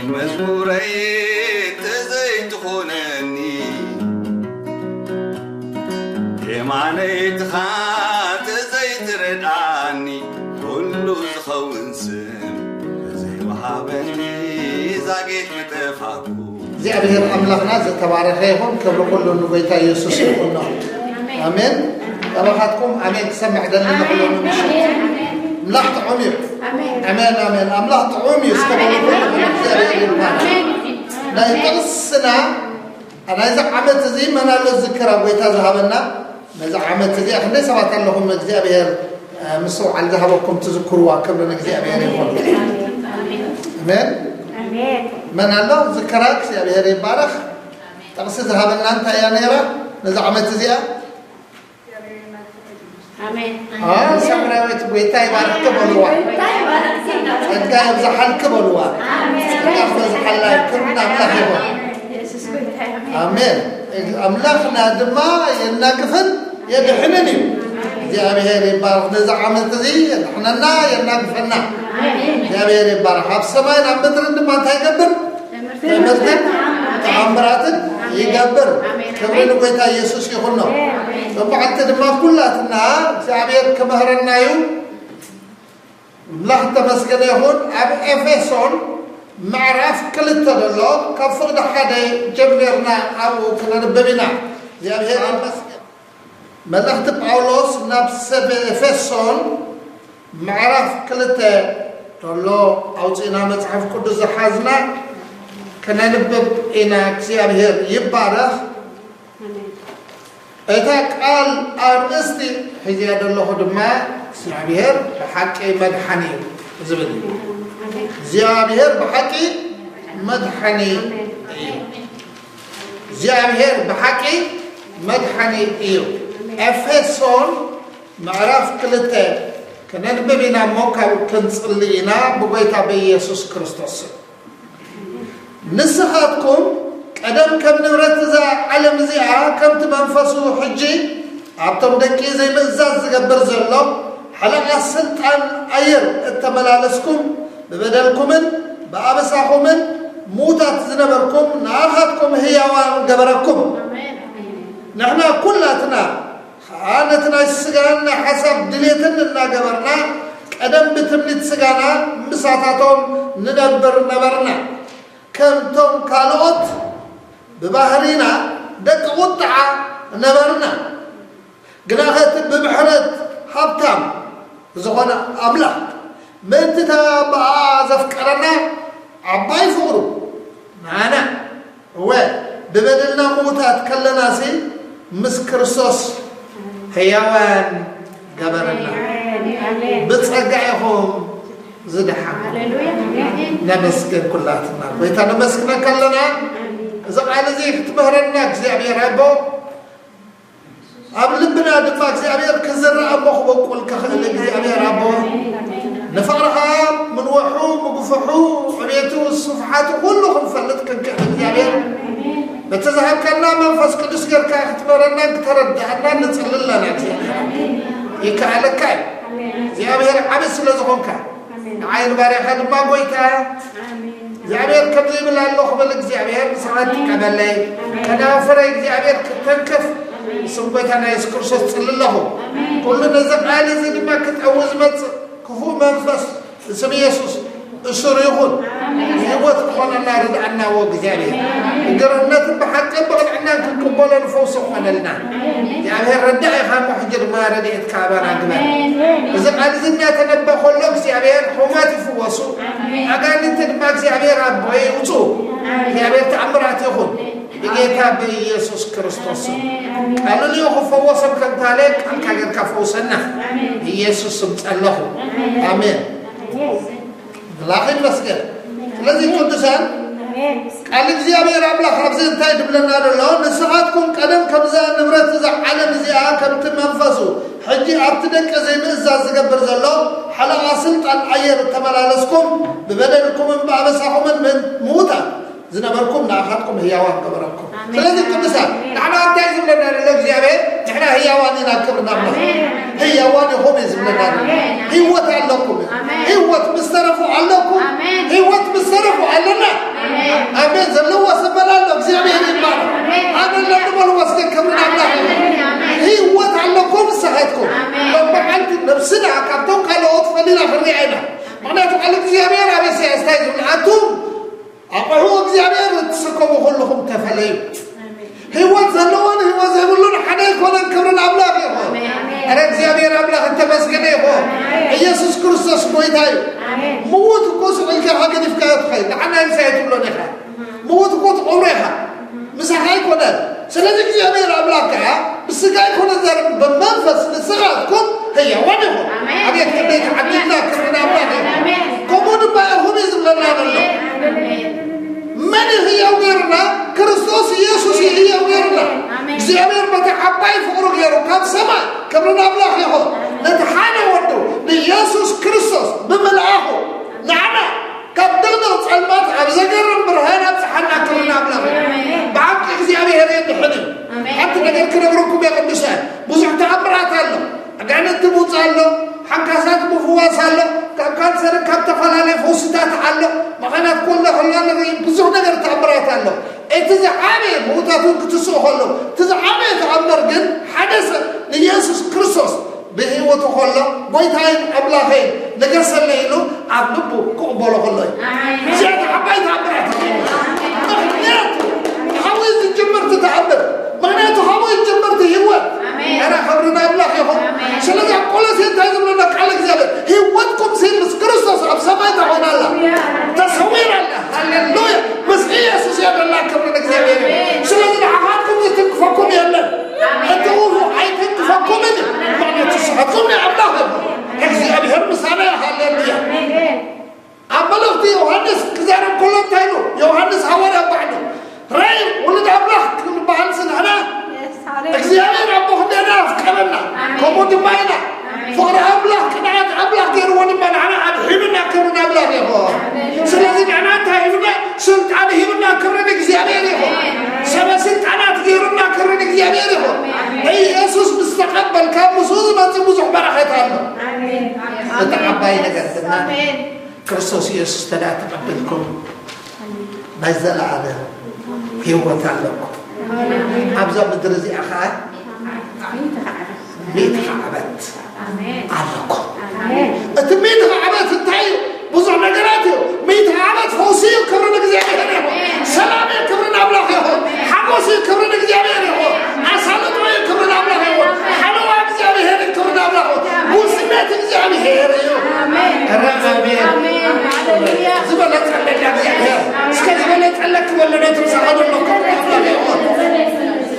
مزموري تزيت خونني يمعني تخات زيت ردعني كله زخون سم زي وحابني زاقيت متفاكو زي أبهر أملاقنا زي تبارخيهم كبر كله نبيتا يسوس يقولنا آمين أبهاتكم آمين تسمع دلنا نقولون مشي ملاحت عمير آمين آمين أملاحت عمير سكبر كله لا يتقصنا أنا إذا عملت زي ما أنا الذكر أبويتا ذهبنا إذا عملت زي أخذنا سبعة لهم زي أبهر مسوا على ذهبكم تذكروا كبرنا زي أبهر يقول آمين من الله ذكرك يا بهري بارخ تقصد ذهبنا أنت يا نيرة نزعمت زيا آمين سمراويت بيتاي بارخ كبلوا أتجاه بزحل كبلوا أتجاه بزحل كبرنا أملاخ آمين أملاخنا دما ينقفن يدحنني يا بهري بارخ نزعمت زي يدحننا ينقفنا يا بهري بارخ أبسمين عم بدرن ما تيجبر تمرتن تعمراتن يجبر كبرنا بيتا يسوع يخلنا فبعد ما كلاتنا سعبير كمهرنا يوم ملاحظة مسكنة يهون أب إفسون معرف كل التدلل كفر حدا جبرنا أو كنا نببنا يا بهري مسكنة ملاحظة باولوس نفس إفسون معرف كل التدلل أو تينا متعرف كل زحزنا كنا نبب إنا كسيابهر يبارخ إذا قال أرستي حجاد الله دماء كسيابهر بحكي مدحني زبدي زيابهر بحكي مدحني زيابهر بحكي مدحني إيو أفسون معرف كلته كنا نببنا موكا وكنصلينا ببيتا بيسوس كريستوس نسخاتكم قدم كم نبرت ذا علم زيعة كم تمنفسوا حجي عبتم دكي زي مزاز زقبر زلو حلقة سلطان أير التملالسكم ببدلكم بأبساكم موتات زنبركم نارهاتكم هيوان قبركم نحن كلاتنا حانتنا السجان حسب دليتنا قبرنا قدم بتمنيت سجانا مساتاتهم ندبر نبرنا كنتم كالوت ببحرنا دق وطعة نبرنا قناخت ببحرت حبتام زغنا أملاك من تتابع زفكرنا عباي فورو معنا هو ببدلنا موتات كلنا سي مسكرسوس حيوان قبرنا بتصقعهم زدحا نمسكن كلاتنا بيتا نمسكنا كلنا إذا قال زي تبهرنا كزيابير أبو أبلبنا دفاع كزيابير كزر أبو خبوك والكخلق كزيابير أبو نفرها من وحو مقفحو عبيتو الصفحات كله خنفلت كان كزيابير بتذهب كنا منفس قدس غير كاختبرنا تردحنا نصلي لنا كزيابير يكالك زيابير عبس لزخونك عين بارحة ما قويتها زيابير كم زي بالله الله خبلك زيابير بسرعة قبلي كنا فريق زيابير تنكف سبتنا يذكر صلى الله كلنا زقالي زي ما كتعوز مت كفو منفس اسم يسوع الشريخون يوت خلنا النار عنا وجزابير قرنا بحق بغد عنا كقبول نفوس خلنا زيابير ردع خام محجر ما رديت كابنا قبل زقالي زي ما تنبه خلوك زيابير حمات فوسو أقال أنت دماغ زيابير أبوي وصو زيابير تعمرات يخون بجيتها بيسوع كريستوس قالوا لي يخف فوسم كنت عليك عن كجر كفوسنا يسوع سبت الله آمين لاحظ مسكين الذي كنت سان قال زيابير أملا خمسين تايد بلنا الله نسخاتكم قدم كمزان نبرت زع علم زيها كم تمنفسوا حجي عبتدك زي مزاز قبر زلو حلقة سلطان عير تملالسكم ببدلكم من بعبسكم من موتا زنبركم ناخذكم هيوان قبركم ስለዚህ ቅዱሳን نحن አንታይዝ ብለናል ለእግዚአብሔር نحن هيواننا ክብርና هيوان هم ዝብለናል ህይወት አለኩም ህይወት ምስተረፉ አለኩም ህይወት ምስተረፉ አለና انتاي زبلاتهم أقعوا إغزابير تسكبوا كلهم تفليو هيوات زلون هيوات زيبولون حنيك ولا كبرنا أبلاغ يهو أنا إغزابير أبلاغ انت بس كده يهو يسوس كريستوس مويتايو موت كوس الكل حاجة دفكات خير أنا إنسان يقولون إخا موت كوت عمرها مسحاي كنا سلذي إغزابير أبلاغ كا بس كاي كنا زار بمنفس لسرعتكم هي وانهم أبي أتكلم عدينا كبرنا أبلاغ كمون باهم يزبلنا الله من هي وغيرنا كريستوس يسوع هي وغيرنا زيامير متحباي فوق غيره كم سما كبرنا أبلاغ يهو نتحانى ودو ليسوع كريستوس بملعه نعنا كبدنا تعلمات أبزجر برهانة حنا كبرنا أبلاغ بعد زيامير هذي حنين حتى نقدر كنا نروكم يا قدسان بزح تعبرات الله أجعنا تبوت الله حكاسات مفواس الله كان سر كم تفعله فوسطات الله ما كانت كلها الله بزح نقدر تعبرات الله إتزعامي موتاتو كتسوه الله تزعامي تعبر جن حدث ليسوع كريستوس بهوته الله بيتين أبلاغين نجس الليلو عبدو كقبله الله زيادة حبايت تعبرات مغنياته حاول تجمر تتعبر مغنياته حاول تجمر تهوى أنا خبرنا أبلاغ يهون شلون يقول سيدنا لنا كالك زابر هوتكم سيدنا كريستوس أبسماء تعون الله تصوير الله هللويا مسيح سيد الله كبرنا زابر شلون عهاتكم تكفكم يا الله أنتوا عايزين تفكوا مني ما تصحكم يا أبلاغ إخزي أبي هم سنة هللويا أبلاغ دي يوحنس كزارم كلهم تايلو يوحنس هوارا بعده رأي ولد أبلاغ كل بحال هنا إخزيامير أبوه دينا فكرنا كمود ماينا فقر أبلاغ كنعاد أبلاغ كيروان من أنا أبحيمنا كمنا أبلاغ يهو سلازين أنا تهيبنا سنت أنا هيبنا كمنا إخزيامير يهو سما سنت أنا تغيرنا كمنا إخزيامير يهو أي يسوس مستقبل كان مسوز ما تبوزح برخة الله نتقبل نقدرنا كريستوس يسوس تلا تقبلكم نزل على هو تعلمكم أبزا بدرزي أخاد ميت عبد علىكم أنت ميت عبد التايو بزع نجاراتيو ميت عبد فوسيو كبرنا كزيابيريو سلامي كبرنا أبلاغيو حموسي كبرنا كزيابيريو أسالة كبرنا أبلاغيو حلوة كزيابيريو كبرنا أبلاغيو موسمات كزيابيريو آمين زبالة تعلق كزيابيريو زبالة تعلق ولا نترس هذا الله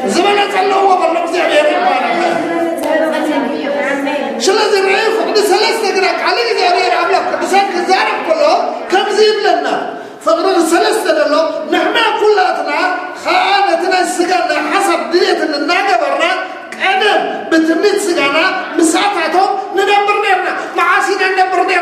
زبالة الله هو بالله كزيابيريو شلازم نعرف عند ثلاث نقرأ على كزيابيريو أبلاغ كبسان كزارب كله كم زيب لنا فقرر ثلاثة الله نحن كلاتنا خانتنا السجن حسب دية الناقة برنا كأنا بتمنيت سجنا مساعتهم ندبرنا معاسينا ندبرنا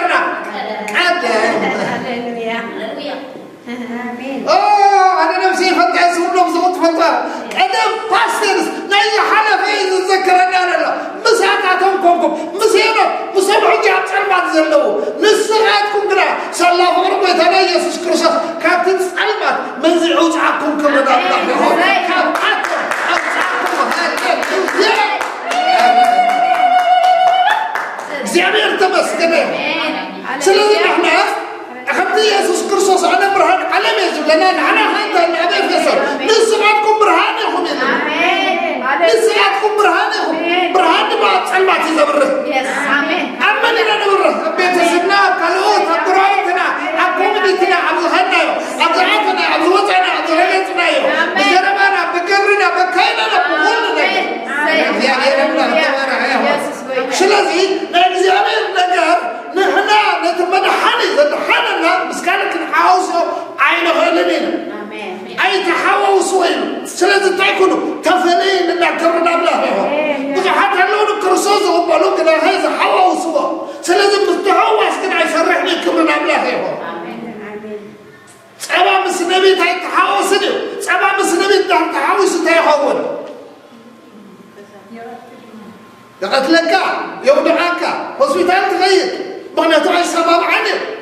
أنا نفسي فتح اسمه بزغط فتح أنا باسترز ناي حالة فيه تذكرنا لا مساعتهم كوكب مسينا حجة أبصر بعد زلوا نسعاتكم كلا صلى فقر بيتنا يسوع كريستوس كابتن سلمات منزعوج عكم كم ندا زيامير تمس كده سلزي نحنا أخذت يسوع كريستوس أنا برهان على ميزو لنا أنا هذا النبي فيصل نسمعكم برهانكم نسمعكم برهان بعض سلمات يزبر أما لنا نبر بيت سيدنا كلوت أبراهيمنا أقومتنا عبد الخنايو أبزعتنا عبد الوطنا عبد الهيتنايو بجربنا بكرنا بكينا بقولنا يا غيرنا شلازي نزيامير نجار نحنا نتمنحنا بس كانك نحاوسه عينه غلبين أي تحاوسوا شلازي تكونوا تفنين إن كرنا بلاه بس حتى لون كرسوس وبالو كده هذا حاوسوا شلازي مستحوس كده يفرحني كرنا بلاه سبعة مسنبي تحاوسني سبعة مسنبي تحاوس تيحول لقد لك يودعك هوسبيتال تغير مغنيته عايز سبب عنه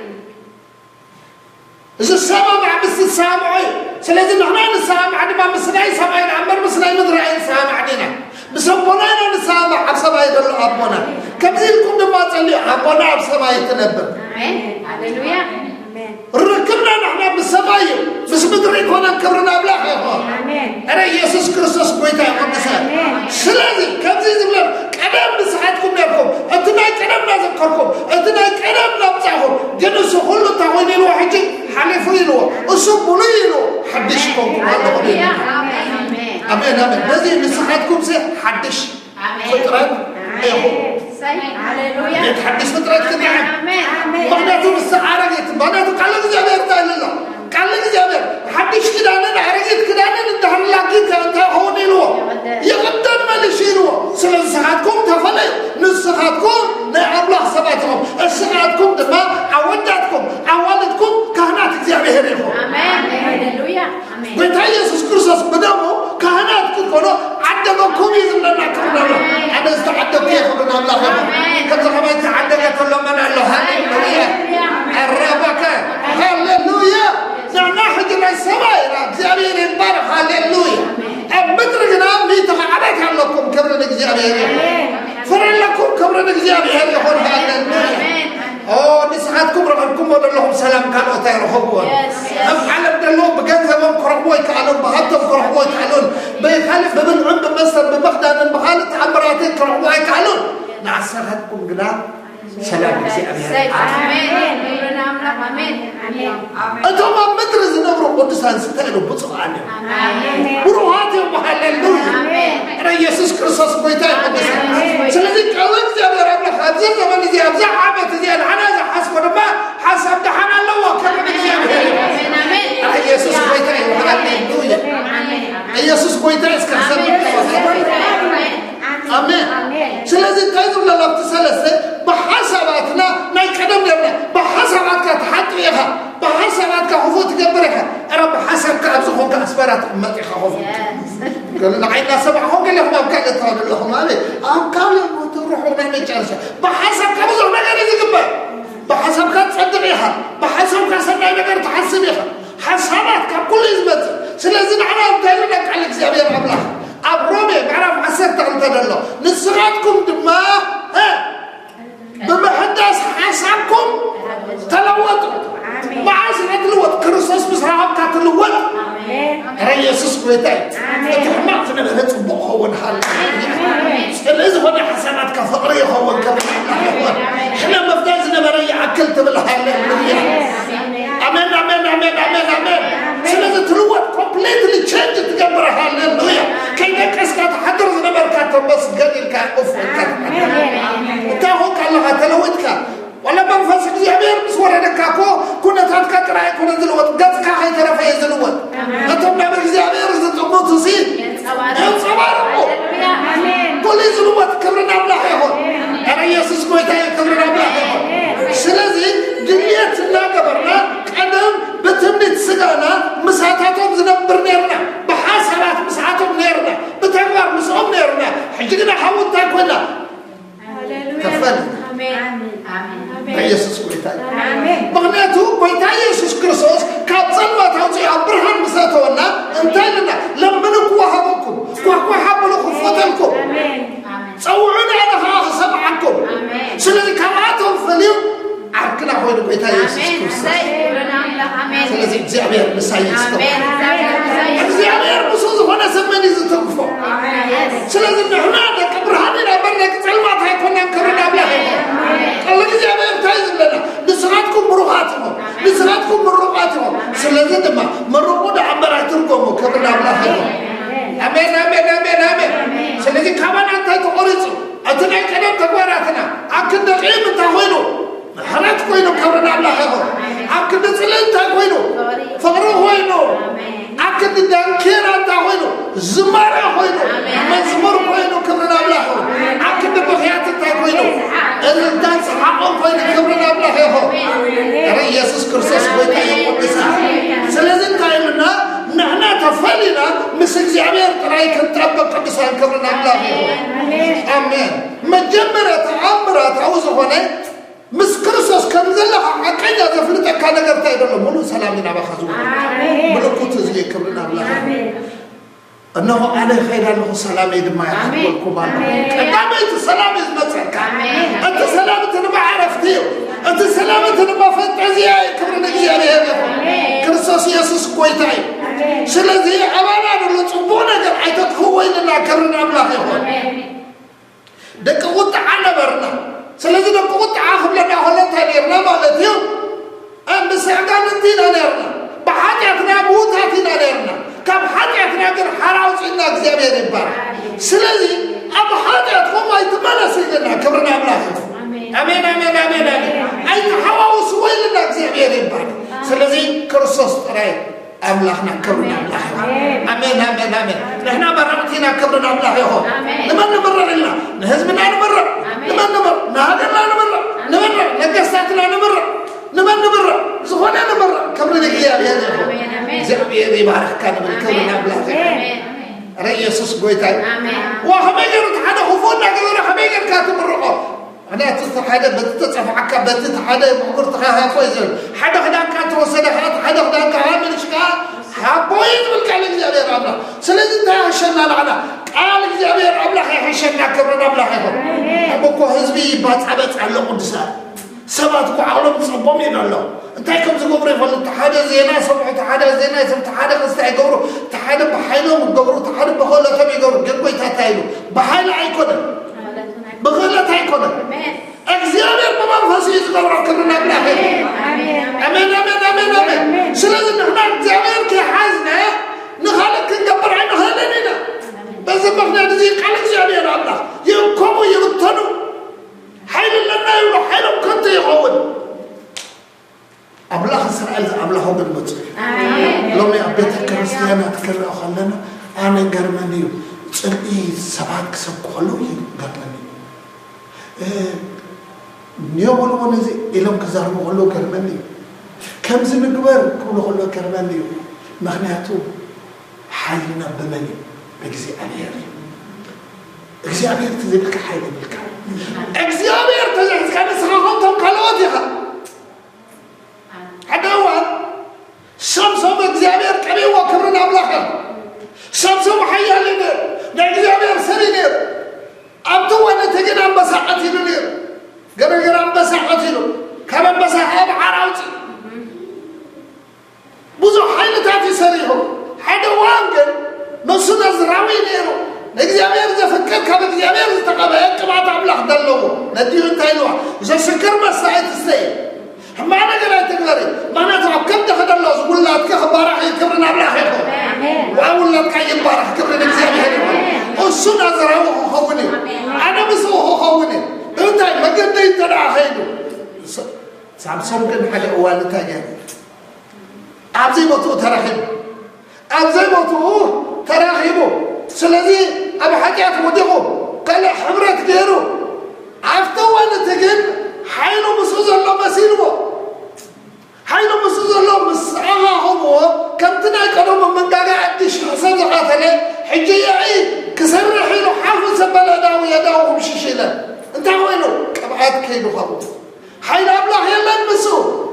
إذا السبب عم السامعي سلازم نحن نسامع عند ما مسناي سامعين عمر مسناي مدرعين سامع عندنا بسبونا نسامع بسباي دل أبونا كم زيلكم دم ما تقولي أبونا بسباي تنبر هللويا يو بس مدري كنا كبرنا بلا خير أنا يسوع كريستوس قويتا يقدسه سلازي كم زي زبلان كلام بسحاتكم لكم أنتنا كلام نذكركم أنتنا كلام نبتعهم جنسوا كله تعوين الواحد حلفوا أسبولينه حدشكم الله أمين أمين بزي بسحاتكم سه حدش فترة هاليلويا يتحدث فترة كده مغناته بالسعارة جيت مغناته قالك جابر تعال الله قالك جابر حدش كده أنا عرجت كده أنا ندهر لاقيك أنت هوني له يقدر ما لشيله سلام ساعتكم تفلي نساعتكم نعم الله سبعتكم الساعتكم دما عودتكم عودتكم كهنات جابرهم آمين هاليلويا آمين بتاعي يسوع كريستوس بدمه كهنات كلهم عدمكم يزمنا كلنا أنا استعدت كيف بنا الله كذا كمان تعدت كل من الله هاليلويا الربك هاليلويا نحن جل السماء جابين البر هاليلويا أبدرنا ميتها عليك لكم كبرنا جابين فرن لكم كبرنا جابين يقول هاليلويا نسعدكم رحمكم ودلهم سلام كانوا تيرحبوا أفعل بدلهم بجنزهم كرهوي كانوا بهتهم كرهوي كانوا بيخالف بمن عند مصر بمخدن بخالة عمراتين كرهوي كانوا نعسرتكم قدام سلام جابين آمين آمين أنتم ما مدرس نمر قدسان ستانوا بصوا عنهم بروحاتهم هاليلويا أنا يسوع كريستوس قويتا قدسان سلذي كلام جابين ربنا خبزة زمان زي أبزع عبت زي العنازة حسب ما حسب دحنا الله كلام جابين أنا يسوع قويتا هاليلويا يسوع قويتا إسكان آمين سلذي تايزر لله تسلسة بحساباتنا نايكدم لنا بحساباتك تحطيها بحساباتك حفوت جبرها أنا بحسب كأبزخون كأسبارات أمتي خافوا قال لنا عينا سبعهم قال لهم أم كان يطلب لهم هذه أم قالوا تروحوا نحن جالسة بحسب كأبزخون نقدر نجيبها بحسب كتصدقيها بحسب كسرنا نقدر تحسبيها حساباتك كل إزمت سلذي أنا أبدأ على زيابير أبلاه أبرومي بعرف عسرت عن تدلو نسراتكم دما بمحدث حسابكم تلوثوا ما عايزين تلوث كريستوس بصراحة تلوث ريسوس قويتاي تحمق فينا بنتبق هو نحل الإذن هنا حسنات كفقرية هو كبير إحنا مفدازنا مريع أكلت بالحال آمين آمين آمين آمين آمين سلازة تلوث completely change تقبر هاليلويا كينك اسكات حضر زنبركات بس قدر كأف تاهو كالله تلوثك ولا بنفسك زيابير بسورة دكاكو كنا تاتك رأي كنا زلوث قدك حي ترفع زلوث أتبنا بزيابير زتقمو تصير ينصباركو كل زلوث كبرنا بلاحيهون أنا يسوس كويتاي كبرنا بلاحيهون سلازي دنيات لا قبرنا قدم بتمنيت سجانا مساعتهم زنبر نيرنا بحاسبات مساعتهم نيرنا بتعبر مسؤول نيرنا حجنا حاول تاكلنا كفن آمين يسوع كويتاي مغنيته كويتاي يسوع كريستوس كابزل ما تعطي أبراهام مساعتنا انتهينا لما نقوى هبكم قوى حبلكم فضلكم صورنا على حسب عنكم سلذي كماتهم فليم عركنا هون كويتاي يسوع كريستوس سلذي زعبير مسايس زعبير بسوز هنا سمني زتوقفوا سلذي نحنا كبرهاننا برنا كتعلمات هاي كنا نكرنا بلاه الله زعبير تايز لنا نسراتكم بروحاتهم نسراتكم بروحاتهم سلذي دم مرقود عبراتكم كبرنا بلاه آمين آمين آمين آمين سلذي كمان أنت تقرصوا أتنا كلام تقواراتنا أكن دقيم تقوينه حرات كوينو كبرنا بلاه أكن دسلين تقوينو فقرو كوينو أكن دانكير تقوينو زمارة كوينو مزمور كوينو كبرنا بلاه أكن بخيات تقوينو الدانس حقهم كوينو كبرنا بلاه رأي يسوع كريستوس كويتاي قدسان سلازم كايمنا نحن تفعلنا مسك زعبير تراي كنتربك قدسان كبرنا بلاه آمين مجمرة عمرة تعوز هنا مس كريستوس كم زلها عقيدة زفلتك كان قرتي دلهم ملو سلامنا بخزوه ملكوت زي كبرنا بلاه أنه أنا خير له سلام يدم ما يحبكم أنت سلام يزمتك أنت سلامة ما عرفتيه أنت سلامة ما فانتزيا كبرنا جياري هذا كريستوس يسوس كويتاي سلازي أمانة دلو تبونا قال عيتك هو إننا كرنا أملاك يهون دك قط عنا برنا سلازي دك قط عاخب لنا هلا تنيرنا مالتيو أم بسعدان انتينا نيرنا بحاجتنا بوتاتنا نيرنا كم حاجتنا قر حراوس إنك زيابير بار سلازي أب حاجتكم ما يتمنى سيدنا كرنا أملاك آمين آمين آمين آمين أي تحوّل سويل إنك زيابير بار سلازي كريستوس تراي أملاحنا كبرنا أملاح آمين آمين آمين نحن برمتنا كبرنا أملاح يهون نمن نمر إلا نهزمنا نمر نمن نمر نهاجرنا نمر نقصاتنا نمر زخونا نمر كبرنا إياه يهون زيابير بارك كان من كبرنا أملاح رأي يسوس قويتاي وحميجر تحدى خفونا كذا حميجر كاتب الرقم أنا تصف حدا بتتصف عكا بتت حدا بقول تخاها كويس حدا خدان كاتو صدقات حدا خدان كعامل إشكال حبوين بالكلام جابير عبلا سلسلة هشنا لعنا قال جابير عبلا هشنا كبرنا عبلا هيهم أبوكو حزبي بات على قدسات سبات كعالم صبامين الله أنتايكم زقبري فل تحدا زينا صبح تحدا زينا يسم تحدا قصة يجورو تحدا بحيلهم جورو تحدا بخلا تبي جورو جنبي تاتايلو بحيل عيكونا بغلة تايكونا أجزاء بابا فاسيز قبر كبرنا بلا خير آمين آمين آمين آمين سلازم نحن أجزاء كحزنا نخلق نجبر عن خلنا بس ما خنا نزيق على أجزاء الله يقوموا يغتنوا حيل لنا يروح حيلهم كنت يقول أبلغ إسرائيل أبلغه بالمسيح لو ما أبيت كريستيانا تكرر خلنا أنا جرمانيو تلقي سبعة كسبقولو جرمانيو نيوم لو نزي إلهم كزارو خلو كرمانيو كم زين الجبر كله خلو كرمانيو مغنياتو حالنا بمني بجزي أبير جزي أبير تزيدك حالي بالكلام جزي أبير تزيد كان سخاهم كلواتها هذا هو شمسهم جزي أبير كبير وكبرنا أبلاخهم شمسهم حيا لنا جزي أبير سرينير أبدو أن تجد أم بساعتي لنير قبل أم بساعتي له كم بساعة بعراوتي بزو حيل تاتي سريهم هذا وانجل نصنا زراوي نيرو نجزامير زفكر كم نجزامير زتقابل كم أبلغ دلوه نديو تايلوا إذا شكر ما ساعد السيد ما أنا قرأت تقدري ما أنا تعب كم دخل الله يقول لا تكخبار حي كبرنا أبلغ يكون وأقول لا تكاي بارح كبرنا نجزامير السنة زراوه خووني أنا مسوه خووني أنت ما قد يتدعى خيدو سامسون كان حاجة أول تاني أبزي بطو تراخيب أبزي بطو تراخيبو سلذي أبو حاجات وديقو قال حمرة غيرو عفتوا أنا تجن حيلو مسوز الله مسيرو حيلو مسوز الله مسعها هو كم تناقلوا من قاعد عدش صدقات له حجية عيد كسر حيلو حافظ سبلا داو يداو مشيشيلا انت وينو كبعات كيلو خبو حيل أبلغ يلا نمسو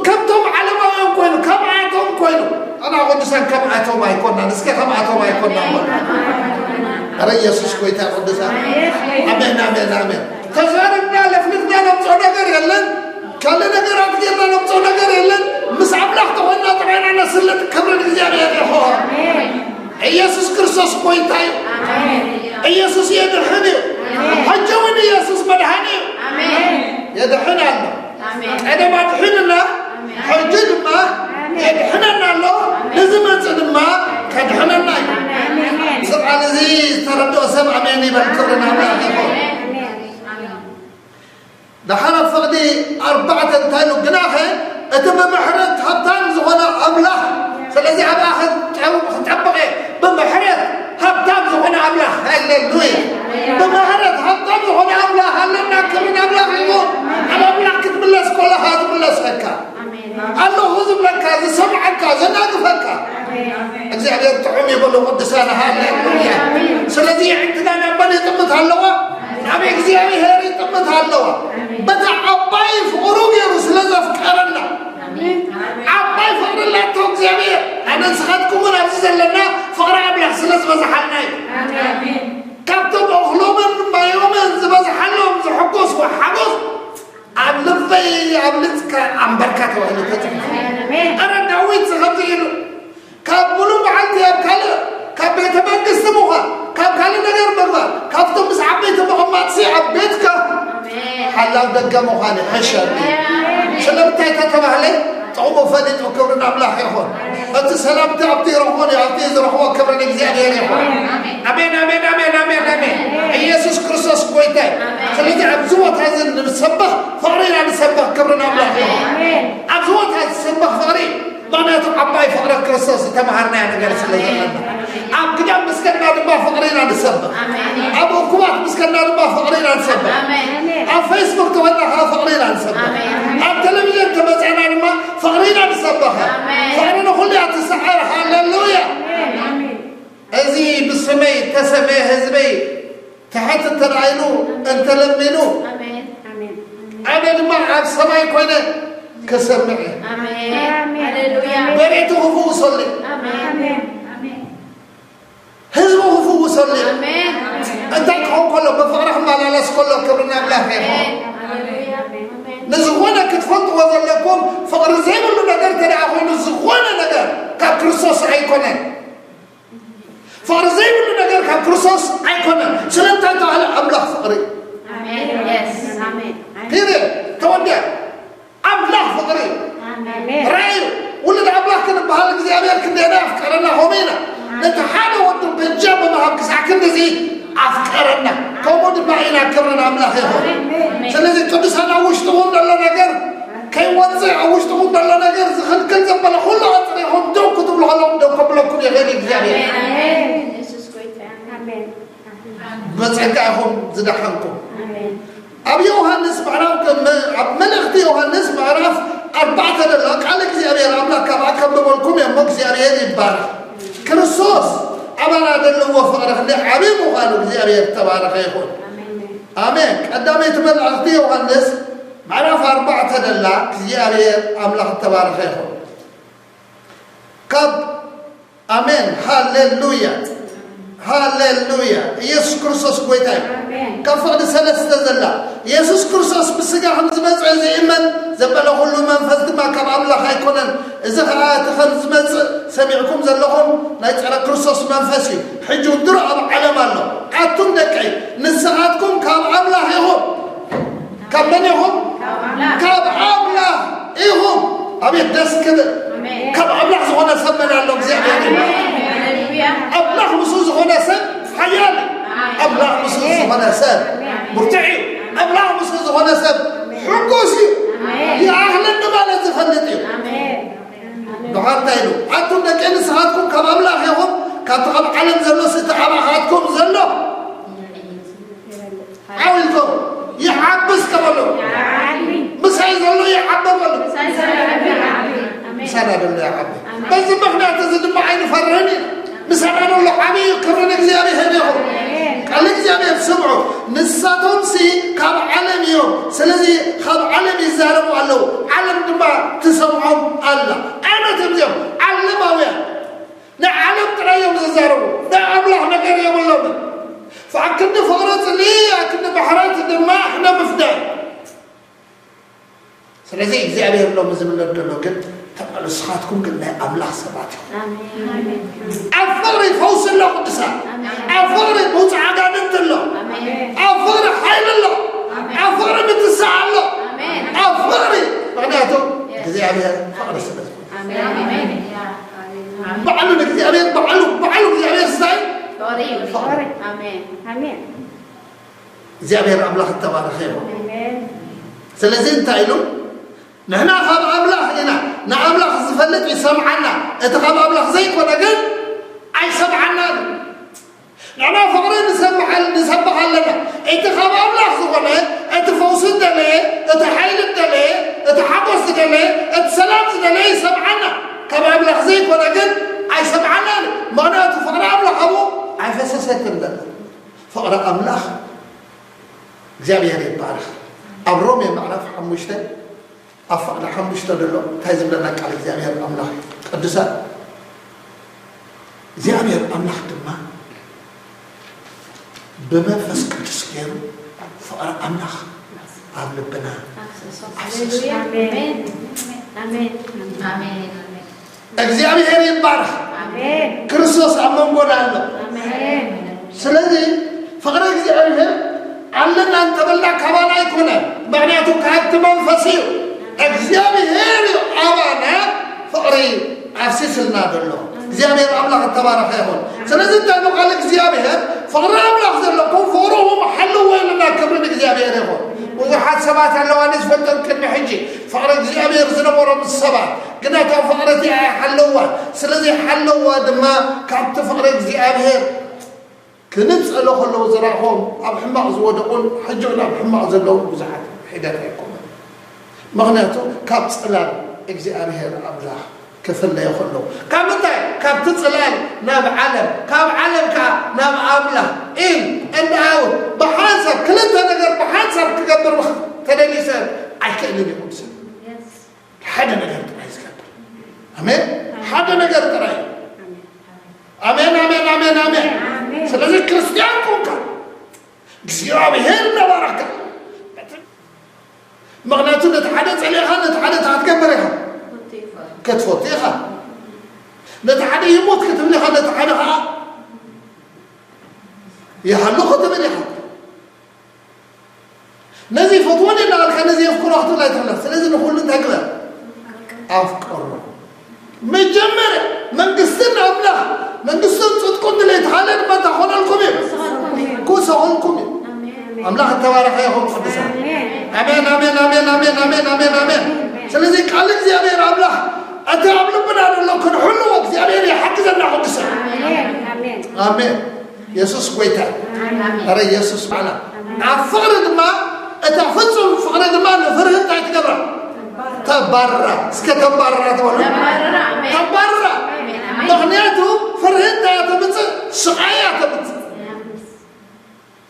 كمتم على ما يكونوا كبعاتهم كونوا أنا أقول لسان كبعاتهم ما يكوننا نسكي كبعاتهم ما يكوننا أرى يسوس كويتا أقول لسان آمين آمين آمين تزارنا لفلتنا نمسو نقر يلن كالي نقرات يلا نمسو نقر يلن مس أبلغ تقولنا طبعا أنا سلت كبر نجزيان يا أخوة يسوس كريستوس كويتا يسوس يدحني حجوني يسوس مدحني يدحن الله أنا ما دحننا حجدنا يدحننا الله لازم أنصدم كدحننا سبع لذيذ تردوا سبع مني بالكبرنا الله دحنا فقدي 4 تانو جناحه أتم محرد هبطان زغنا أملاح فالذي أبا أخذ تعبقي بمحرد هبطان زغنا أملاح هللويا بمحرد هبطان زغنا أملاح هللنا كمين أملاح يقول أنا أملاح كتب الله سكولا هذا بالله سكا الله هزم لك هذا سمعك هذا ناقفك أجزي عليه الطعوم يقولوا قدسانا هللويا سلذي عندنا نبني طمت هلوا نعم يجزي عليه هاري طمت هلوا بدأ عباي فقروب يرسل زفكرنا عباي فقر الله توك زمير أنا نسخدكم من أبزيز لنا فقر أبلغ سلس بزحلنا كابتب أخلومن ما يومن زبزحلهم زحقوس وحقوس عبلفي عبلتك عم بركات وهلو تتعب أنا دعويت لاب دقمو خاني حشر سلامتي تتبهلي تعوموا فديت وكبرنا أملاح يخون أنت سلامتي عبدي رحوني عبدي رحوه كبرنا إجزاني يخون أمين أمين أمين أمين أمين يسوس كريستوس كويتاي خليتي عبزوات هذا نسبخ فقرين نسبخ كبرنا أملاح يخون عبزوات هذا نسبخ فقرين معناته عباي فقر كريستوس تمهرنا يعني قال سلامتي عم قدام مسكنا دما فقرين نسبخ أبو كوات مسكنا دما فقرين نسبخ عم فيسبوك تونا فقرين نسبخ عم تلفزيون تمزعنا دما فقرين نسبخ فقرين كلها تسحر هاللويا أزي بالسمي تسمي هزبي تحت الترعينو أنت لمنو أنا دما عم سماي كوينه كسمعي بريته فوق صلي هزمه فوق صلي أنت تحوم كله بفرح ما لا لس كله كبرنا بلاهي نزغونا كتفنط وظلكم فقر زي ما نقدر تدعون نزغونا نقدر كبرصوص عيكونن فقر زي ما نقدر كبرصوص عيكونن سلام تعالى على أملاح فقري كده تودع أملاح فقري رأيو ولد أملاح كنا بحالك زي أمير كنا نافكرنا همينا نتحانا ودو بنجابة ما هم كساكن زي أفكارنا كومود بعينا كرنا أملاح يهون سلزي قدسنا وشتغون دلنا نجر كي وزع وشتغون دلنا نجر زخل كل زبالة كل عطريهم دو كتب لهم دو قبلكم يا غير إجزامي مزعقهم زدحنكم أبي يوهانس معرفكم ملختي يوهانس معرف 4 دلك على زيارة أملاك كما كملكم يا مك زيارة البارح كريستوس أمانة دلوا فقرخ لحبيب وقالوا زيارة تبارك يكون آمين قدام يتمل عقدي يوهانس معرف 4 دلك زيارة أملاك تبارك يكون كب آمين هاليلويا هاليلويا يسوع كريستوس كويتاي كفقد 3 زلا يسوع كريستوس بسجا خمس مزع زي إيمان زبلا كل من فزد ما كم أملاح هيكونن إذا خلات خمس مزع سمعكم زلهم نيت على كريستوس منفسي حجوا درع على ماله عتم دكعي نسعاتكم كم أملاح يهم كم من يهم كم أملاح يهم أبي دس كده كم أملاح زغنا سمنا لهم زي أبلاغ مسوس هنا سب حيالي أبلاغ مسوس هنا سب مرتعي أبلاغ مسوس هنا سب حقوسي يا أهل النبالة تفلتي دعار تايلو أنتم دكين سهاتكم كم أبلاغ يهم كاتقب علم زلو ستحباخاتكم زلو عاولكم يحبس كمالو مساي زلو يحبب مسانا دلو يحبب بس مخنا تزد معين فرهني مسانا الله عمي كرنا إجزامي هنيهم قال إجزامي سمعوا نساتهم سي كاب علم يوم سلزي خاب علم يزاربوا الله علم دما تسمعهم الله أنا تمزيهم علم ويا نعلم ترى يوم يزاربوا نعمله نقر يوم الله فعكنا فقرات ليه عكنا بحرات الدماء إحنا مفدان سلزي إجزامي الله مزمن الله قلت تبقى لسخاتكم قلنا أملاح سباتكم أفضل فوز الله قدسا أفضل موت عقادة الله أفضل حيل الله أفضل متسع الله أفضل معناته كذي عليها فقر السباتكم بعلو نكذي عليها بعلو كذي عليها ازاي فقر كذي عليها أملاح التبارك خيرهم سلزين تعيلون نحن خاب أملاح هنا نأملاح زفلت يسمعنا اتخاب أملاح زيك ونقل أي سمعنا نحن فقرين نسبح لنا اتخاب أملاح زفلت اتفوصد دلي اتحيل دلي اتحبس دلي اتسلام دلي يسمعنا كما أملاح زيك ونقل أي سمعنا معناته فقر أملاح أبو أي فسسة لنا فقر أملاح زي هذه البارخ أبرومي معرف حموشتين أفعل حمشت له تهزم لنا على زيامير الأملاح قدسا زيامير الأملاح دما بمنفس قدس كيرو فقر أملاح قبل بنا آمين آمين آمين زيامير يبارك آمين كريستوس أمام قول الله آمين سلذي فقر زيامير علنا أنت بلنا كمان يكونه معناته كهت منفسيو أجزامي هيري أبانا فقري عفسيس النادلو زيامي أبلغ التبارك يهون سنزل تانو قال زيامي هير فقري أبلغ زلكم فوروهم حلوا وين لنا كبرنا زيامي هيرون وواحد سبات على وانس فتن كن حجي فقري زيامي يرزنا ورا من السبات قلنا تو فقرتي حلوا سلزي حلوا دما كابت فقري زيامي هير كنت ألو خلوا زراعهم أب حماق زودقون حجونا بحماق زلون وزحت حيدات يكون مغنيته كاب تسألان إجزي أمهير أبلاه كفل لا يخلو كاب متى كاب تسألان ناب علم كاب علم كاب ناب أبلاه إن أوت بحانسر كلتها نقر بحانسر تقدر تدليسان عايك اللي بيقول سن حدا نقر ترايز كبر أمين حدا نقر ترايز أمين أمين أمين أمين سلازي كريستيان كونكا جزيرة بهيرنا بركة مغناته نتحدث عليها نتحدث هتكبرها كتفوتيها نتحدث يموت كتب لها نتحدث يحلو كتب لها نزي فطوني نالك نزي يفكر واحد لا يتحلق سلازي نقول له تقبل أفكر مجمر من قصنا أبلغ من قصنا صدقون اللي يتحلق ما تخون الكمي كوسا هون كمي أملاح التواريخ ياهم قدسا أمين أمين أمين أمين أمين أمين أمين سلزي قالك زي أمين أملاح أنت أملاح بنا لو كن حلوك زي أمين يحكي زنا قدسا أمين أمين يسوس كويتا أرى يسوس معنا أفرد ما أتفصل فقرد ما نفرد تعتقبر تبرع سكتبرع تبرع مغنياته فرهن تعتبت سقايا تعتبت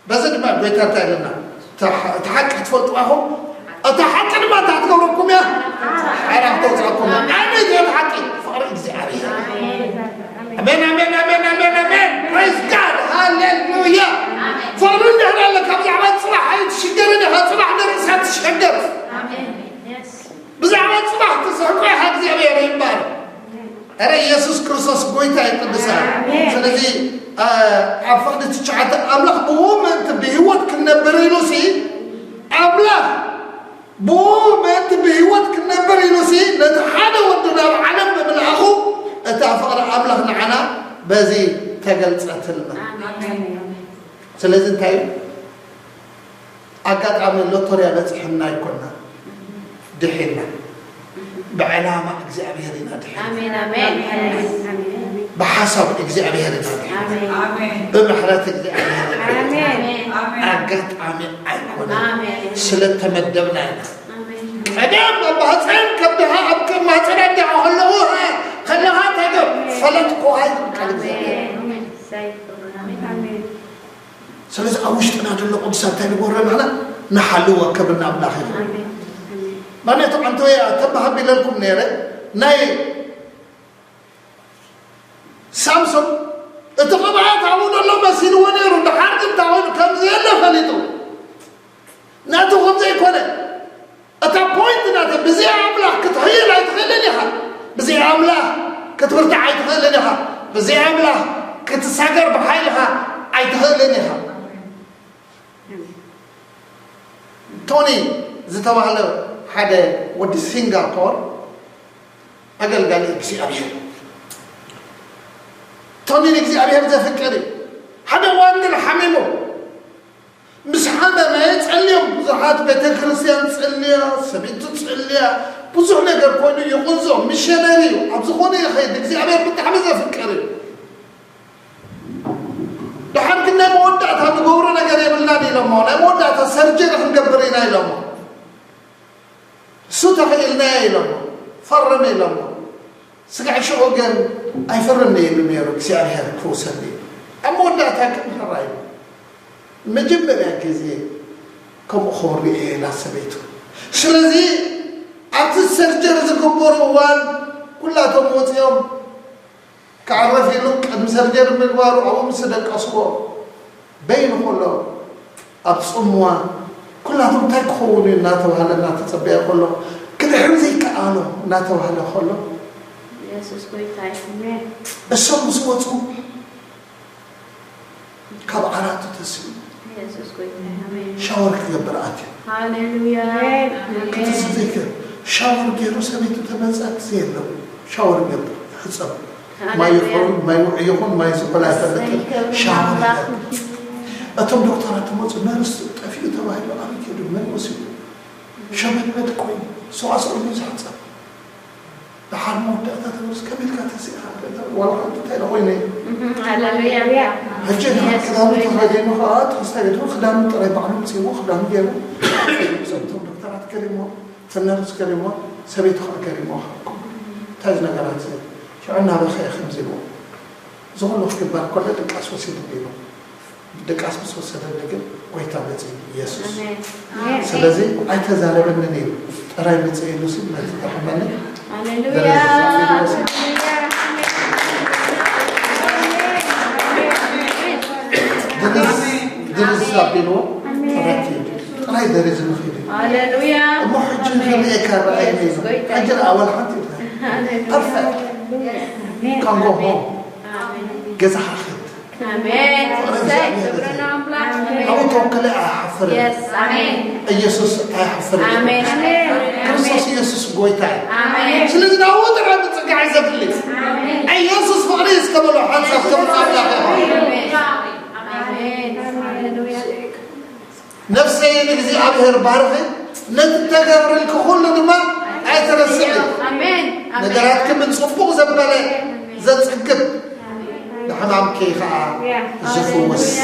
بس ما بيتها تعلنا تحكي تفوت أهو أتحكي ما تعتقبركم يا عرف توزعكم أنا دي أتحكي فقرد زي عليها أمين أمين أمين أمين أمين praise God هاليلويا فقرد نحن لك أبي عمد صلاح تشجرني هتصلاح نرسها تشجر بزعمت صباح تسحقوا حق زي أبي يبار أرى يسوع كريستوس قويته يقدسها سلذي عفقد تشعت أملاك بوم أنت بهوت كنا بريلوسي أملاك بوم أنت بهوت كنا بريلوسي نتحدى ودنا علم من أخو أتعفقد أملاك نعنا بزي تقلت أتلنا سلذي تاي أكاد عمل لطريقة بتحنا يكوننا دحينا بعلامة إجزابيرنا دحينا آمين آمين بحسب إجزابيرنا دحينا آمين بمحرات إجزابيرنا آمين أجت آمين أيقونا آمين سلت تمدبنا آمين أدام بحسن كبدها أبكر ما تردع خلوها خلوها تجب فلت قواعد آمين آمين سلز أوشتنا دلنا قدسات تاني بورنا هنا نحلوها كبرنا بلاخر آمين مانه تو أنتوا يا تبع بيلكم نيره ناي سامسون اتقبعت عمود الله مسين ونيرو نحارد تعون كم زيادة خليتو ناتو خمسة يكونه أتا بوينت ناته بزي عمله كتحيل عيتخلني ها بزي عمله كتبرت عيتخلني ها بزي عمله كتساقر بحيلها عيتخلني ها توني زتوا على هذا ودي سنغافور أقل قال إكسي أبيه توني إكسي أبيه بذا فكري هذا وان الحميمو مش هذا ما يتعلم زحات بيت كريستيان تسأليا سبيت تسأليا بزح نقر كوني يقنزو ميشنري أبزخوني يا خيد إكسي أبيه بتحمزة فكري لحن كنا مودعتها نقورنا قريب النادي لما مودعتها سرجر نقبرينا لما سوتها إلنا لما فرمي لما سقع شو قال أي فرمي بميرو كسيار هذا كوسني أمودعتها كم هراي مجمع كذي كم خوري لا سبيتو شلزي عت السرجر زكبر وان كلها تموت يوم كعرفي لك المسرجر مقبارو أو مصدق أصور بين كله أبصموا كلها تمتكخوني ناتو هلا ناتو تبيع كله كده حمزي كأنو ناتو هلا كله يسوع كويتاي آمين الشمس وتو كبعرات تسوي ኢየሱስ ጎይታዬ አሜን ሻወር ክገብር አትዩ ሃሌሉያ ክትስዘይከ ሻወር ገይሩ ሰቤቱ ተመጻት የለው ሻወር ገብር ህጸብ ማይ ይኹን ማይ ዝቆላተለት ሻወር أتم دكتورة تموت نرس تفيد تبعي له أنا كده من وسيم شمال بدكوي سواء صار مزحت بحال موت أتى تموت كمل كاتسي والله أنت تلا ويني هللويا هجينا كلام تهدين وخات خستيتون خدام ترى بعلم سيمو خدام جيرو سنتم دكتورة كريمة فنرس كريمة سبيت خا كريمة حقكم تاجنا قرات شو عنا بخير خمسينو زغلوا في كبار كل دكاس وسيدو بينو دكاس بس وسيدو لكن قويتا بتي يسوع سلازي أنت زالبن نيل ترى بتي لوسي ما تتحملني هللويا درس سابينو راتي راي درس مخيدي هللويا محجن في الإكار عيني أجر أول حد perfect can go home جزح خد آمين شكرا أو توكل أحفر يس آمين يسوس أحفر آمين كرسوس يسوس قويتاي آمين سلذ نعود عند ترجع زبلي أي يسوس فارس كملوا حنسف كملوا آمين هللويا نفسي نجزي أبهر بارخي نتجبر الكحول لما أترسل آمين نجارات كم نصفق زبالة زتسكب نحن كيخا زفوس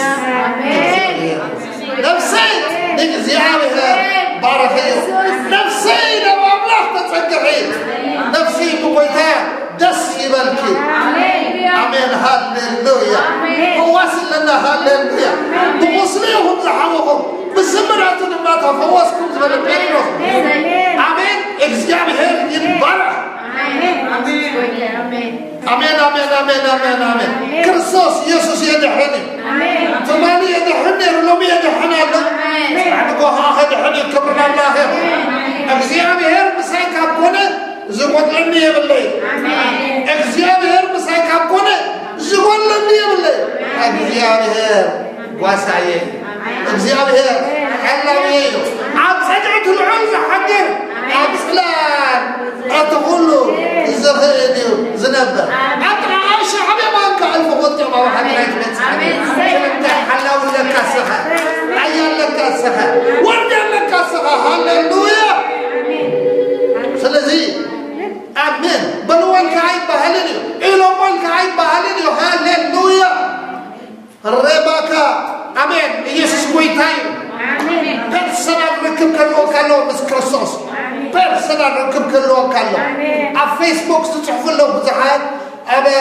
نفسي نجزي أبهر بارخي نفسي لما أبلغ تتسكبين نفسي بقيتها دس يبالكي آمين هاللويا فواصل لنا هاللويا بوصليهم لحوهم بالزمرات ما تفوسكم زمن بينهم آمين إخزيابهر ينبرع آمين آمين آمين آمين آمين آمين كرسوس يسوس يدحني ثمانية يدحني رلومي يدحني عندكم ها يدحني كبرنا الله إخزيابهر مساك أبونا زغوت لني بالليل إخزيابهر مساك أبونا زغوت لني بالليل إخزيابهر واسعيه إخزيابهر حلويه عم سجعت العنف حقه عم سلام أتقولوا زهديو زنبه أطلع عايشة حبيبا أنك ألف قطع ما واحد لا يتبت شلمت حلو لك السخة عيال لك السخة ورجع لك السخة هللويا سلزي آمين بلوان كعيب بهلنيو إلو من كعيب بهلنيو هللويا الرباكا آمين يسوس قويتايو personal ركب كله كله بس كرسوس personal ركب كله كله على فيسبوك تشوف له بزحات أبى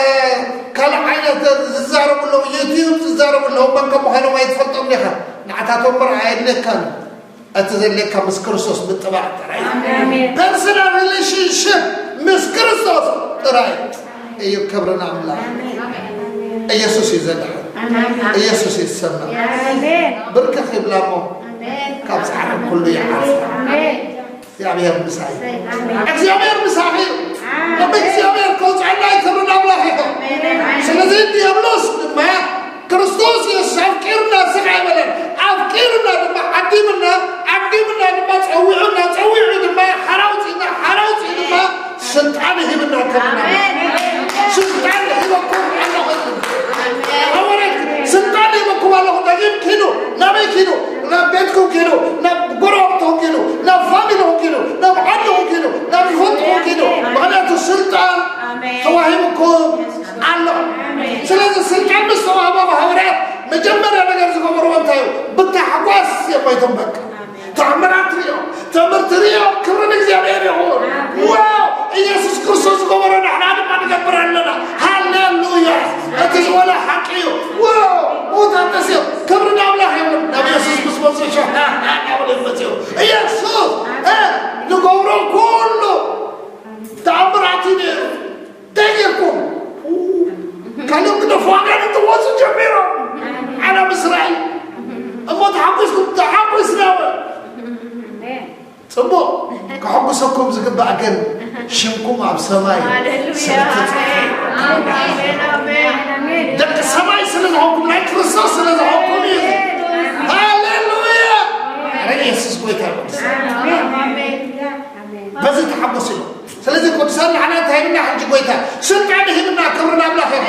كلا عينه تزارب له يوتيوب تزارب له بنك مهنا ما يتفضل منها نعتاتهم برعاية كان أتذل لك مس كرسوس بالطبع ترى personal relationship مس كرسوس ترى أيوة كبرنا عملا يسوس يزدح يسوس يسمع بركة خبلامه كم ساعة كله يعرف يا أبي المساعي يا أبي المساعي لما يا أبي الكوز عنا يكرنا الله يهم سلزين ديابلوس ما كريستوس يسوع كيرنا سمع ملن أفكيرنا لما عديمنا لما تعويعنا لما حراوتنا لما سلطانه منا كرنا سلطانه مكم الله أولك سلطانه مكم الله نجيب كيلو نبي كيلو نبيتكم كيلو نبقربتهم كيلو نفاملهم كيلو نبعدهم كيلو نبفتهم كيلو معناته السلطان توهمكم الله سلازة السلطان مستوهمه بهورات مجمّر أنا جالس أقول تايو بتحقاس يا بيتهم بك تعمرات ريو تعمرت ريو كرنك زي أبي هون واو يسوع كريستوس كبرنا نحن ما نجبر لنا هاللويا أتزولا حقيو واو وتنتسيو كبرنا الله يوم نبي يسوع بس شو أول المسيو يسوع نقولون كله تعمراتنا تجيكم كانوا كده فاقين تواصل جميرة أنا مصرعي أما تحبسنا تبو كحبسكم زكبا أكن شمكم عب سماي دك سماي سلزعكم لا كريستوس سلزعكم هاللويا ኢየሱስ ጎይታ آمين بس تحمسوا سلازم كنت سأل عنا تهينا حج قويتها سنت على هنا كبرنا بلا خير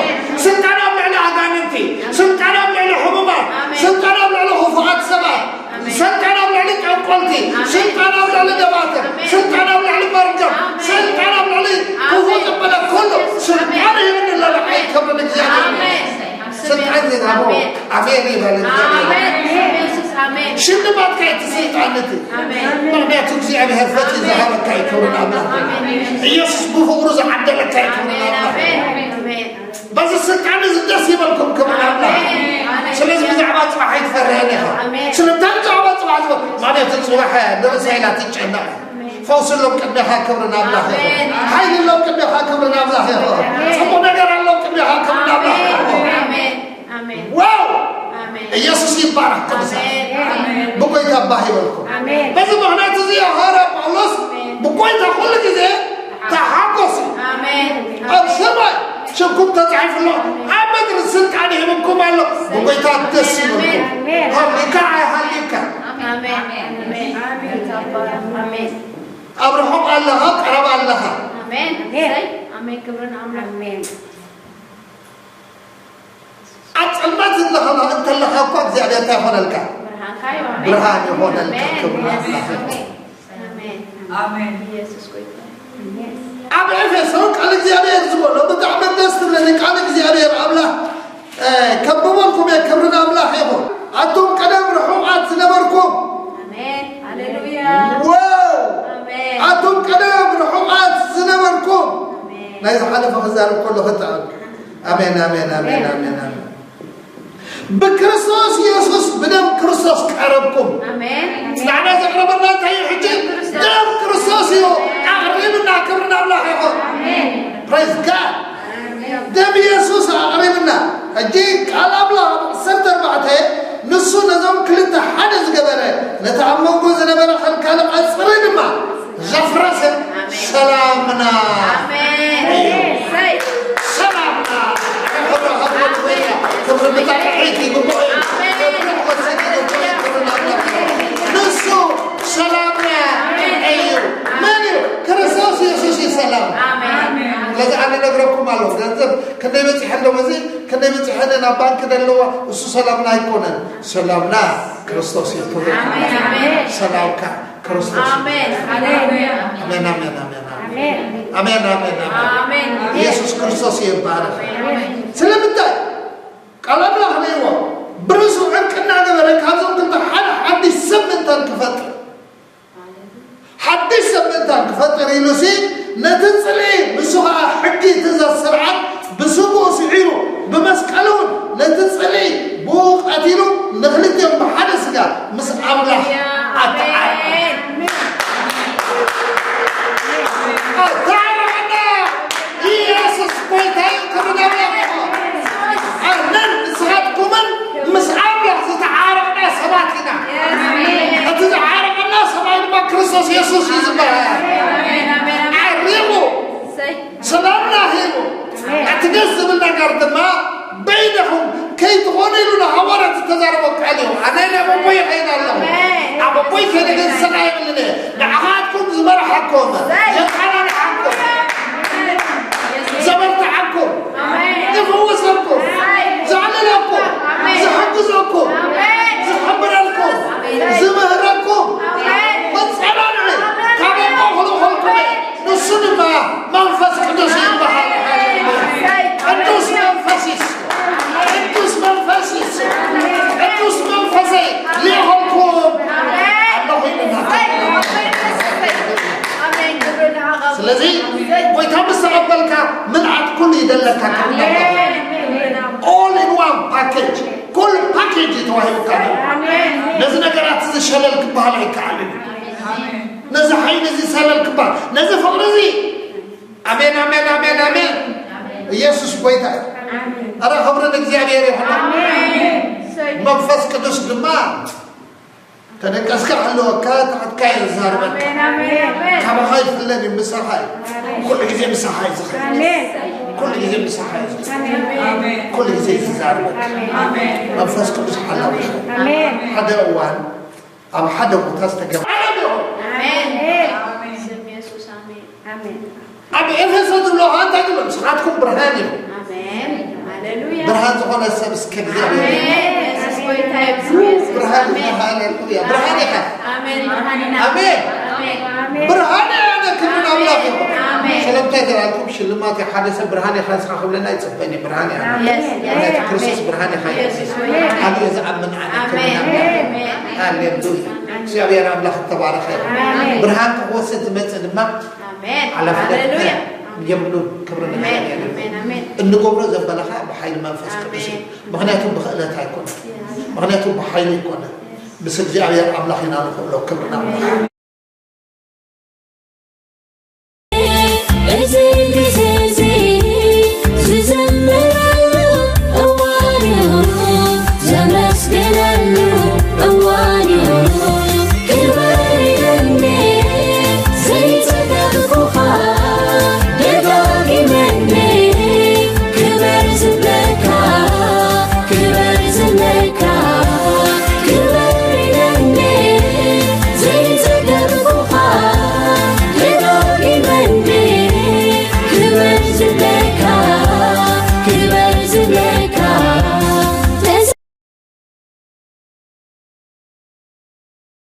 سنت على بلا عدانتي سنت على بلا حمومات سنت على بلا خفقات سبات سنت على بلا عقلتي سنت على بلا دباتر سنت على بلا مرجم سنت على بلا كفوت بلا كله سنت على هنا لا حي كبرنا زيادة سنت عندي أبو عفيني بلا آمين شنو ما تكاي تسيط عنتي ما تجزي عليها الفتي ذهب كاي كورونا يسوس بفورز عدل كاي كورونا بس السنت عندي زدس يبلكم كمان الله شلون زعمات ما حيتفرهنها شلون ترجع ما ما تتصبح درس هيلا تجعنا فوصل لهم كبنها كورونا الله هاي لهم كبنها كورونا الله سمو نقر لهم كبنها كورونا الله واو يسوس يبارك كبسا بقول تباهي بالكم بس مهنا تزي هارب الله بقول تقول كذا تحقق السماء شوف كم تضعف الله أبد رسلت عليه منكم الله بقول تدسي بالكم هليكا هليكا أبرهم الله أقرب الله آمين أتعلمت الله أنت الله أقوى زيادة تأخذ الكا برهان يهون الكا آمين يسوع كويس أبي أفسرك على زيادة يرزقون لو بتعمل دست لك على زيادة أبلا كبرونكم يا كبرنا أبلا هيهون أنتم كلام رحوقات سنبركم آمين هللويا واو آمين أنتم كلام رحوقات سنبركم لا يزحل فخزار كله خطأ آمين آمين آمين آمين آمين بكريستوس يسوس بدم كريستوس كعربكم آمين سمعنا زقربنا تاي حجي دم كريستوس يو أقربنا كبرنا الله يقول praise God دم يسوس أقربنا أجيك على الله سنتر بعته نصو نظام كلتا حدث قبله نتعمق جزنا بنا خلق كلام أسفرين ما جفرسه سلامنا آمين سلامنا كبر بتاعتي بقول نصو سلامنا أيوه مانيو كرساس يسوع سلام لذا أنا نقرأكم على لذا كنا يمتحنا مزيد كنا يمتحنا نبان كنا لوا وسو سلامنا يكونن سلامنا كريستوس يكون سلامك كريستوس آمين هللويا آمين آمين آمين آمين آمين يسوع كريستوس يبارك سلامتك كلام الله عليه برزو عنك نعذبك هذا كنت حد سمنتان كفتر حد سمنتان كفتر يلوسي نتنصلي بسوها حقي تزا السرعة بسوقو سعيرو بمسكالون نتنصلي بوق أديرو نغلط يوم بحدثك مس عمله أتعال أتعال يسوس بيتاين كبنا أهلاً سهادكم مسعابلة تتعارفنا سباتنا تتعارفنا سباتنا كريستوس يسوس يزبها عريبو سلامنا هيبو أتقسم النقر دماء بينهم كي تغني لنا هورة تتزاربك عليهم أنا أبو بوي حين الله أبو بوي كان يقول سنعي من لنا نعهاتكم زمر حكم يقعنا نحكم زمرت عنكم يفوزكم زعلناكم زحجزكم زحبرلكم زمهركم وتصعبنا كما نقولكم نصنما منفس قدس يبحر قدس منفسيس قدس منفسيس قدس منفسي ليهمكم الله يمنعكم سلازي ويتم استقبلك من عند كل يدلك all in one package كل package يتوهبك نزل نقرات زي شلل كبها لك علم نزل حي نزل سلل كبها نزل فوق نزل آمين آمين آمين آمين يسوس بويتا أنا خبرنا እግዚአብሔር ይሁን መንፈስ ቅዱስ ድማ تنكسك على وكات حتى يزاربك كما هاي فلان مسحاي كل جزء مسحاي كل جزء مسحاي كل جزء يزاربك منفس قدوس حلاوة هذا أول أب حدا متستجب آمين اسم يسوع آمين آمين أب إفسد الله أنت تقول سرعتكم برهاني آمين هللويا برهان زغنا السبس كذا آمين يسوع يسوع برهان هللويا برهاني آمين آمين آمين برهاني أنا كلنا الله آمين سلام تقدر عليكم شلمات حادثة برهاني خلاص خلينا يتسبني برهاني برهاني كريستوس برهاني خير هذا يزعم من عنا آمين هللويا سيابي أنا الله تبارك خير برهان هو ستمت ما آمين على هللويا يملون كبرنا آمين آمين النقوم رزق بلخاء بحيل منفس كبشي مغنياتهم بخلاتها يكون مغنياتهم بحيل يكون بس الجاوية أملاحنا لو كبرنا